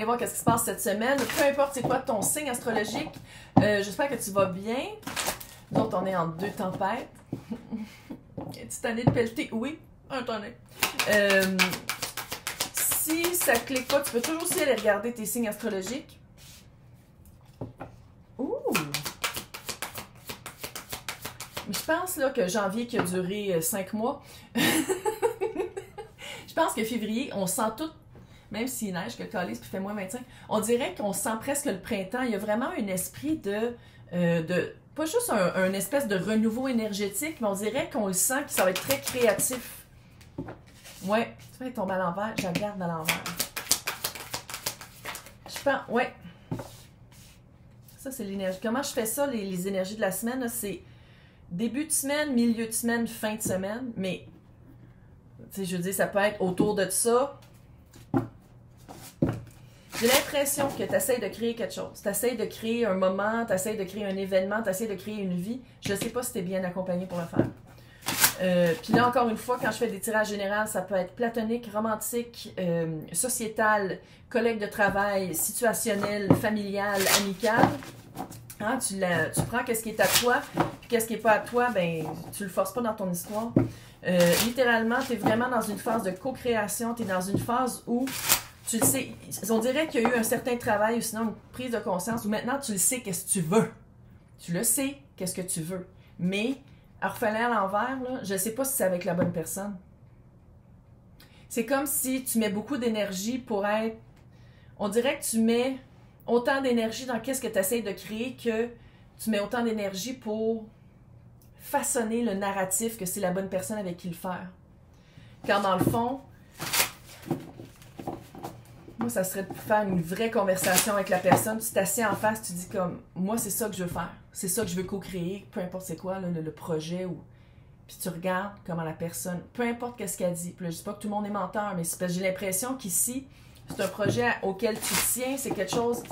voir qu'est-ce qui se passe cette semaine. Peu importe c'est quoi ton signe astrologique, j'espère que tu vas bien. Nous autres, on est en 2 tempêtes. Es-tu tanné de pelleter? Oui, un tonné. Si ça ne clique pas, tu peux toujours aussi aller regarder tes signes astrologiques. Ouh! Je pense là, que janvier qui a duré 5 mois. Je pense que février, on sent tout, même s'il neige, que le calice puis fait moins 25, on dirait qu'on sent presque le printemps. Il y a vraiment un esprit de pas juste un espèce de renouveau énergétique, mais on dirait qu'on le sent que ça va être très créatif. Ouais, tu vas tomber à l'envers, je la garde à l'envers. Je pense, ouais. Ça, c'est l'énergie. Comment je fais ça, les énergies de la semaine, c'est début de semaine, milieu de semaine, fin de semaine, mais, tu sais, je veux dire, ça peut être autour de ça. J'ai l'impression que tu essaies de créer quelque chose. Tu essaies de créer un moment, tu essaies de créer un événement, tu essaies de créer une vie. Je ne sais pas si tu es bien accompagné pour le faire. Puis là, encore une fois, quand je fais des tirages généraux, ça peut être platonique, romantique, sociétal, collègue de travail, situationnel, familial, amical. Hein, tu prends qu'est-ce qui est à toi, puis qu'est-ce qui n'est pas à toi, ben tu le forces pas dans ton histoire. Littéralement, tu es vraiment dans une phase de co-création, tu es dans une phase où tu le sais, on dirait qu'il y a eu un certain travail ou sinon une prise de conscience où maintenant tu le sais qu'est-ce que tu veux. Tu le sais qu'est-ce que tu veux. Mais, à refaire à l'envers, là, je ne sais pas si c'est avec la bonne personne. C'est comme si tu mets beaucoup d'énergie pour être... On dirait que tu mets autant d'énergie dans qu'est-ce que tu essaies de créer que tu mets autant d'énergie pour façonner le narratif que c'est la bonne personne avec qui le faire. Quand dans le fond... Moi, ça serait de faire une vraie conversation avec la personne. Tu t'assieds en face, tu dis comme, moi, c'est ça que je veux faire. C'est ça que je veux co-créer, peu importe c'est quoi, là, le projet. Puis tu regardes comment la personne, peu importe qu'est-ce qu'elle dit. Puis là, je dis pas que tout le monde est menteur, mais c'est parce que j'ai l'impression qu'ici, c'est un projet auquel tu tiens, c'est quelque chose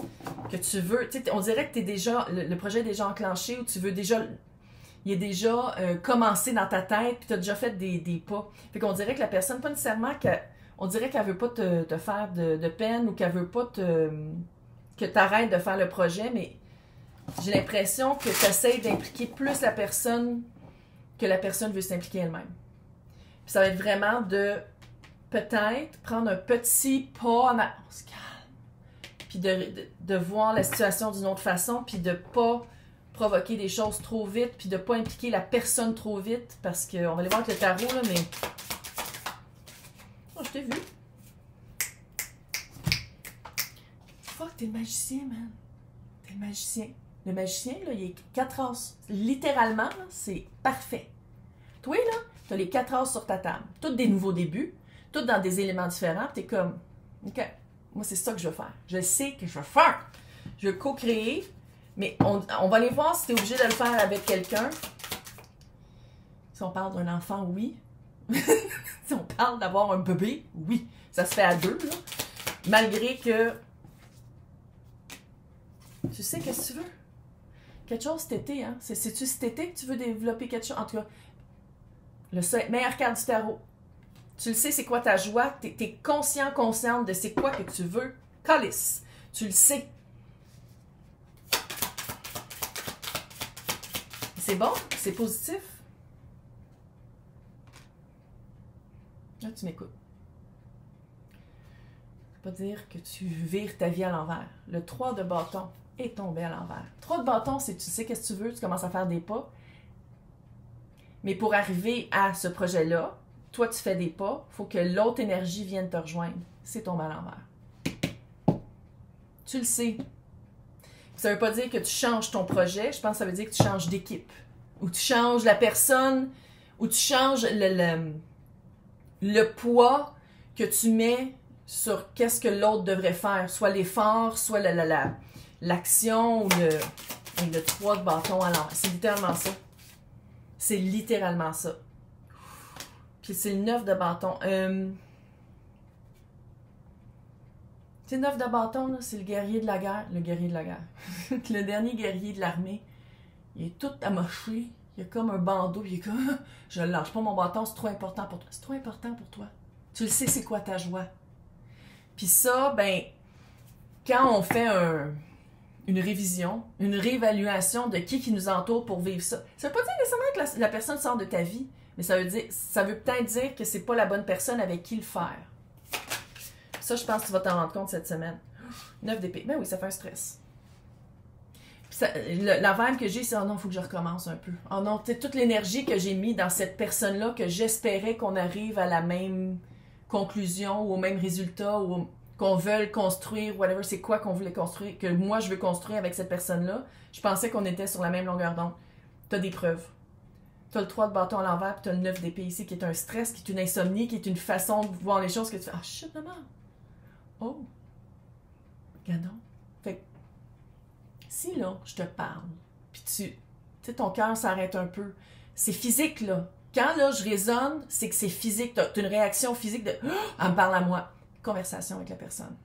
que tu veux. Tu sais, on dirait que t'es déjà, le projet est déjà enclenché, ou tu veux déjà... Il est déjà commencé dans ta tête, puis tu as déjà fait des pas. Fait qu'on dirait que la personne, pas nécessairement que... On dirait qu'elle veut pas te faire de peine ou qu'elle veut pas que tu arrêtes de faire le projet, mais j'ai l'impression que tu essaies d'impliquer plus la personne que la personne veut s'impliquer elle-même. Puis ça va être vraiment de peut-être prendre un petit pas en arrière, on se calme, puis de voir la situation d'une autre façon, puis de pas provoquer des choses trop vite, puis de pas impliquer la personne trop vite, parce qu'on va aller voir avec le tarot, là, mais... Oh, je t'ai vu. Fuck, t'es le magicien, man. T'es le magicien. Le magicien, là, il est 4 as. Littéralement, là, c'est parfait. Toi, là, t'as les 4 as sur ta table. Toutes des nouveaux débuts, toutes dans des éléments différents. T'es comme, OK, moi, c'est ça que je veux faire. Je sais que je veux faire. Je veux co-créer, mais on va aller voir si t'es obligé de le faire avec quelqu'un. Si on parle d'un enfant, oui. Si on parle d'avoir un bébé, oui, ça se fait à 2, là. Malgré que tu sais qu'est-ce que tu veux. Quelque chose cet été, hein? C'est-tu cet été que tu veux développer quelque chose? En tout cas, le meilleur carte du tarot. Tu le sais, c'est quoi ta joie? T'es consciente de c'est quoi que tu veux. Calice. Tu le sais. C'est bon? C'est positif? Là, tu m'écoutes. Ça veut pas dire que tu vires ta vie à l'envers. Le 3 de bâton est tombé à l'envers. 3 de bâton, c'est tu sais qu'est-ce que tu veux, tu commences à faire des pas. Mais pour arriver à ce projet-là, toi, tu fais des pas, il faut que l'autre énergie vienne te rejoindre. C'est tombé à l'envers. Tu le sais. Ça veut pas dire que tu changes ton projet, je pense que ça veut dire que tu changes d'équipe. Ou tu changes la personne, ou tu changes le poids que tu mets sur qu'est-ce que l'autre devrait faire, soit l'effort, soit l'action ou le 3 de bâton à l'envers. C'est littéralement ça. C'est littéralement ça. Puis c'est le 9 de bâton. C'est le 9 de bâton, là, c'est le guerrier de la guerre. Le guerrier de la guerre. Le dernier guerrier de l'armée. Il est tout amoché. Il y a comme un bandeau, il est comme, je ne lâche pas mon bâton, c'est trop important pour toi. C'est trop important pour toi. Tu le sais, c'est quoi ta joie. Puis ça, ben, quand on fait une révision, une réévaluation de qui nous entoure pour vivre ça, ça veut pas dire nécessairement que la personne sort de ta vie, mais ça veut peut-être dire que c'est pas la bonne personne avec qui le faire. Ça, je pense que tu vas t'en rendre compte cette semaine. 9 d'épée. Ben oui, ça fait un stress. La vibe que j'ai, c'est « Oh non, il faut que je recommence un peu. Oh non, tu sais, toute l'énergie que j'ai mis dans cette personne-là, que j'espérais qu'on arrive à la même conclusion ou au même résultat ou qu'on veuille construire, whatever, c'est quoi qu'on voulait construire, que moi je veux construire avec cette personne-là. Je pensais qu'on était sur la même longueur d'onde. Tu as des preuves. Tu as le 3 de bâton à l'envers, puis tu as le 9 d'épée ici, qui est un stress, qui est une insomnie, qui est une façon de voir les choses que tu fais « Ah, shit, maman! Oh! Regardons. » Fait que, si là, je te parle, puis tu sais, ton cœur s'arrête un peu, c'est physique, là. Quand, là, je résonne, c'est que c'est physique. Tu as une réaction physique de « Oh! Elle me parle à moi. » Conversation avec la personne.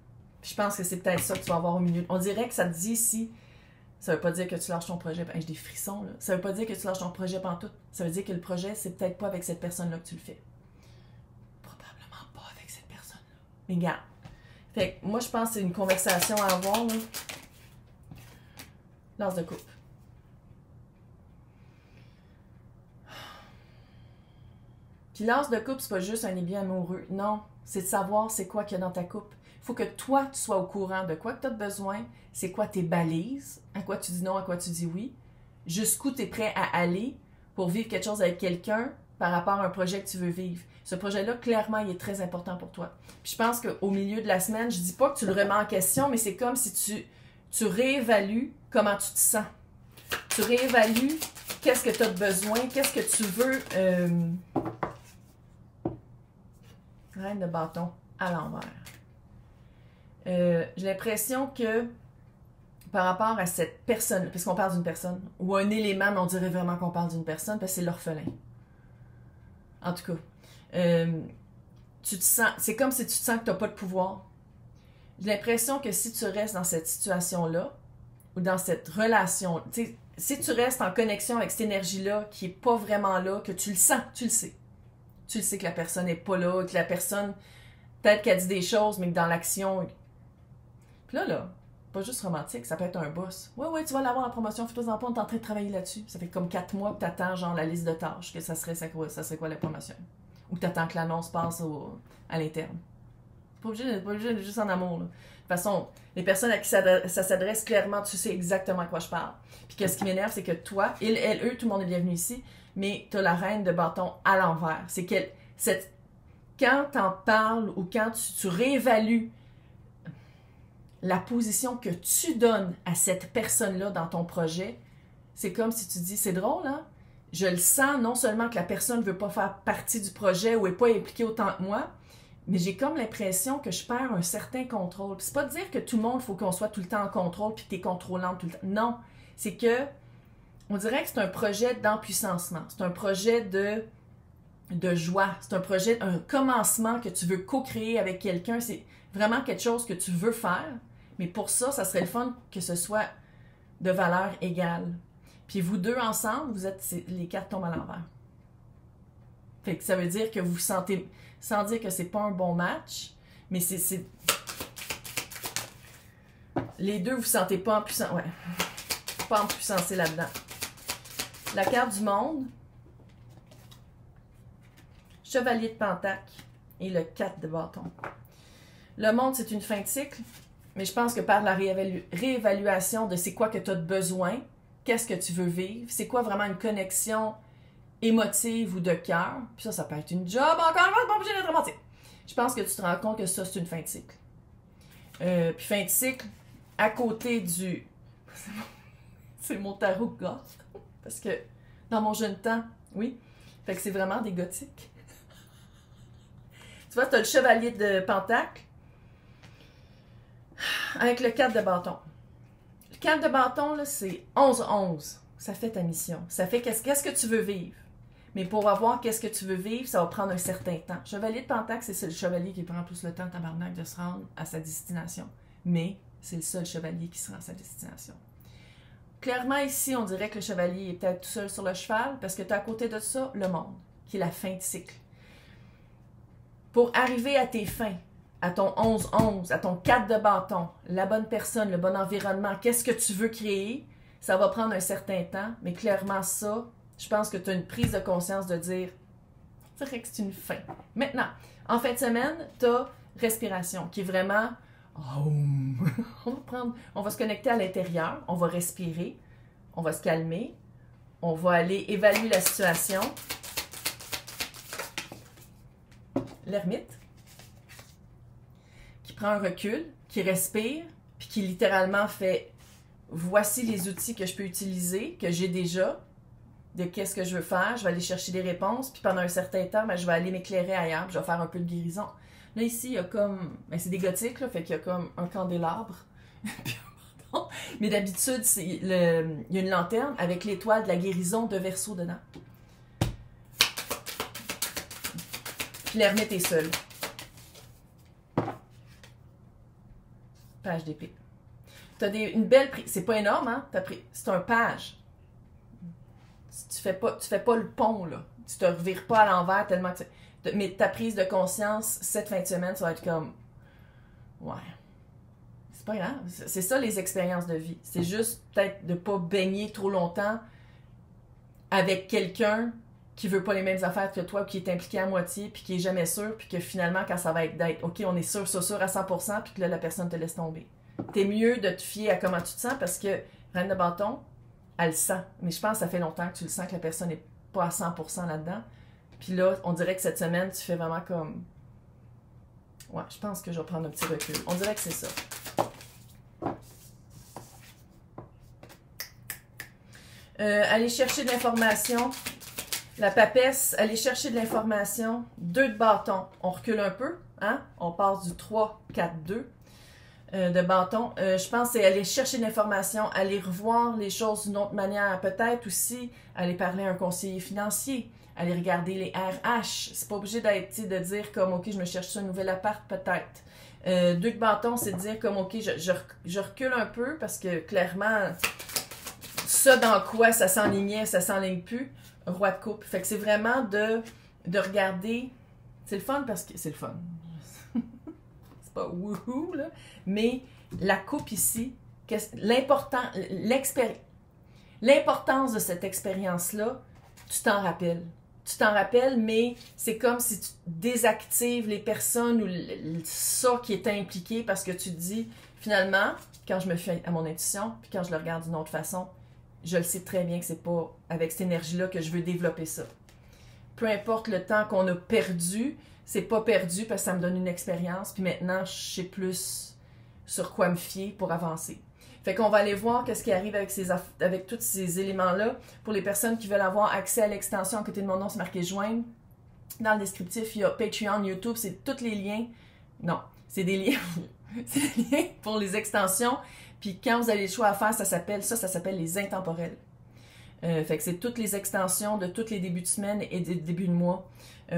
Puis je pense que c'est peut-être ça que tu vas avoir au milieu. On dirait que ça te dit ici, ça veut pas dire que tu lâches ton projet. J'ai des frissons, là. Ça veut pas dire que tu lâches ton projet pantoute. Ça veut dire que le projet, c'est peut-être pas avec cette personne-là que tu le fais. Probablement pas avec cette personne-là. Mais regarde. Fait que moi, je pense que c'est une conversation à avoir, là. L'as de coupe. Puis l'as de coupe, c'est pas juste un ébion amoureux. Non, c'est de savoir c'est quoi qu'il y a dans ta coupe. Il faut que toi, tu sois au courant de quoi que tu as besoin, c'est quoi tes balises, à quoi tu dis non, à quoi tu dis oui, jusqu'où tu es prêt à aller pour vivre quelque chose avec quelqu'un par rapport à un projet que tu veux vivre. Ce projet-là, clairement, il est très important pour toi. Puis je pense qu'au milieu de la semaine, je dis pas que tu le remets en question, mais c'est comme si tu réévalues comment tu te sens. Tu réévalues qu'est-ce que tu as besoin, qu'est-ce que tu veux... Reine de bâton à l'envers. J'ai l'impression que par rapport à cette personne, puisqu'on parle d'une personne, ou un élément, mais on dirait vraiment qu'on parle d'une personne, parce que c'est l'orphelin. En tout cas, tu te sens, c'est comme si tu te sens que tu n'as pas de pouvoir. J'ai l'impression que si tu restes dans cette situation-là, ou dans cette relation, si tu restes en connexion avec cette énergie-là, qui n'est pas vraiment là, que tu le sens, tu le sais. Tu le sais que la personne n'est pas là, que la personne, peut-être qu'elle dit des choses, mais que dans l'action... Puis là, pas juste romantique, ça peut être un boss. Ouais, tu vas l'avoir la promotion, fais-toi en pas, on est en train de travailler là-dessus. Ça fait comme 4 mois que tu attends, genre, la liste de tâches, que ça serait quoi la promotion. Ou que tu attends que l'annonce passe à l'interne. Pas obligé de juste en amour, là. De toute façon, les personnes à qui ça s'adresse, clairement, tu sais exactement à quoi je parle. Puis ce qui m'énerve, c'est que toi, eux, tout le monde est bienvenu ici, mais tu as la reine de bâton à l'envers. C'est quand tu en parles ou quand tu réévalues la position que tu donnes à cette personne-là dans ton projet, c'est comme si tu dis, c'est drôle, hein? Je le sens, non seulement que la personne ne veut pas faire partie du projet ou n'est pas impliquée autant que moi, mais j'ai comme l'impression que je perds un certain contrôle. C'est pas de dire que tout le monde, il faut qu'on soit tout le temps en contrôle puis que tu es contrôlante tout le temps. Non, c'est que on dirait que c'est un projet d'empuissancement. C'est un projet de joie. C'est un projet, un commencement que tu veux co-créer avec quelqu'un. C'est vraiment quelque chose que tu veux faire. Mais pour ça, ça serait le fun que ce soit de valeur égale. Puis vous deux ensemble, les cartes tombent à l'envers. Fait que ça veut dire que vous vous sentez, sans dire que c'est pas un bon match, mais c'est... Les deux, vous vous sentez pas en puissance. Ouais. Pas en puissance là-dedans. La carte du monde. Chevalier de Pentacle et le 4 de bâton. Le monde, c'est une fin de cycle, mais je pense que par la réévaluation de c'est quoi que tu as de besoin, qu'est-ce que tu veux vivre, c'est quoi vraiment une connexion émotive ou de cœur, puis ça peut être une job, encore une fois, pas obligé d'être romantique. Je pense que tu te rends compte que ça, c'est une fin de cycle. Puis fin de cycle, à côté du... c'est mon tarot goth, parce que dans mon jeune temps, oui, fait que c'est vraiment des gothiques. Tu vois, tu as le chevalier de Pentacle avec le 4 de bâton. Le 4 de bâton, là, c'est 11-11. Ça fait ta mission. Ça fait qu'est-ce que tu veux vivre. Mais pour avoir qu'est-ce que tu veux vivre, ça va prendre un certain temps. Chevalier de Pentacle, c'est le chevalier qui prend plus le temps, tabarnak, de se rendre à sa destination. Mais c'est le seul chevalier qui se rend à sa destination. Clairement, ici, on dirait que le chevalier est peut-être tout seul sur le cheval, parce que tu as à côté de ça le monde, qui est la fin de cycle. Pour arriver à tes fins, à ton 11-11, à ton 4 de bâton, la bonne personne, le bon environnement, qu'est-ce que tu veux créer, ça va prendre un certain temps, mais clairement ça, je pense que tu as une prise de conscience de dire, c'est vrai que c'est une fin. Maintenant, en fin de semaine, tu as respiration, qui est vraiment, on va se connecter à l'intérieur, on va respirer, on va se calmer, on va aller évaluer la situation. L'ermite, qui prend un recul, qui respire, puis qui littéralement fait voici les outils que je peux utiliser, que j'ai déjà, de qu'est-ce que je veux faire, je vais aller chercher des réponses, puis pendant un certain temps, ben, je vais aller m'éclairer ailleurs, puis je vais faire un peu de guérison. Là, ici, il y a comme, ben, c'est des gothiques, là, fait qu'il y a comme un candélabre. Mais d'habitude, il y a une lanterne avec l'étoile de la guérison de Verseau dedans. Puis l'ermite est seul. Page d'épée. Tu as une belle prise. C'est pas énorme, hein? C'est un page. Tu fais pas le pont, là. Tu te revires pas à l'envers tellement que mais ta prise de conscience, cette fin de semaine, ça va être comme... Ouais. C'est pas grave. C'est ça, les expériences de vie. C'est juste peut-être de pas baigner trop longtemps avec quelqu'un qui veut pas les mêmes affaires que toi, qui est impliqué à moitié, puis qui est jamais sûr, puis que finalement, quand ça va être d'être, OK, on est sûr à 100%, puis que là, la personne te laisse tomber. T'es mieux de te fier à comment tu te sens, parce que Reine de bâton, elle le sent. Mais je pense que ça fait longtemps que tu le sens, que la personne n'est pas à 100% là-dedans. Puis là, on dirait que cette semaine, tu fais vraiment comme... Ouais, je pense que je vais prendre un petit recul. On dirait que c'est ça. Aller chercher de l'information. La papesse, aller chercher de l'information. 2 de bâton. On recule un peu, hein? On passe du 3, 4, 2 de bâton. Je pense que c'est aller chercher de l'information, aller revoir les choses d'une autre manière. Peut-être aussi aller parler à un conseiller financier, aller regarder les RH. C'est pas obligé d'être, de dire comme, OK, je me cherche un nouvel appart, peut-être. 2 de bâton, c'est de dire comme, OK, je recule un peu parce que clairement, ça dans quoi ça s'enlignait, ça s'enligne plus. Roi de coupe. Fait que c'est vraiment de regarder. C'est le fun parce que c'est le fun. C'est pas wouhou, là. Mais la coupe ici, l'importance de cette expérience-là, tu t'en rappelles. Tu t'en rappelles, mais c'est comme si tu désactives les personnes ou ça qui est impliqué parce que tu te dis, finalement, quand je me fie à mon intuition, puis quand je le regarde d'une autre façon, je le sais très bien que c'est pas avec cette énergie-là que je veux développer ça. Peu importe le temps qu'on a perdu, c'est pas perdu parce que ça me donne une expérience, puis maintenant, je sais plus sur quoi me fier pour avancer. Fait qu'on va aller voir qu'est-ce qui arrive avec tous ces éléments-là. Pour les personnes qui veulent avoir accès à l'extension, à côté de mon nom, c'est marqué « Joindre ». Dans le descriptif, il y a Patreon, YouTube, c'est tous les liens. Non, c'est des liens, c'est des liens pour les extensions. Puis quand vous avez le choix à faire, ça s'appelle les intemporels. Fait que c'est toutes les extensions de tous les débuts de semaine et des débuts de mois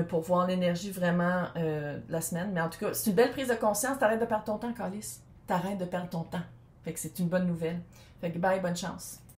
pour voir l'énergie vraiment de la semaine. Mais en tout cas, c'est une belle prise de conscience. T'arrêtes de perdre ton temps, Calice. T'arrêtes de perdre ton temps. Fait que c'est une bonne nouvelle. Fait que bye, bonne chance.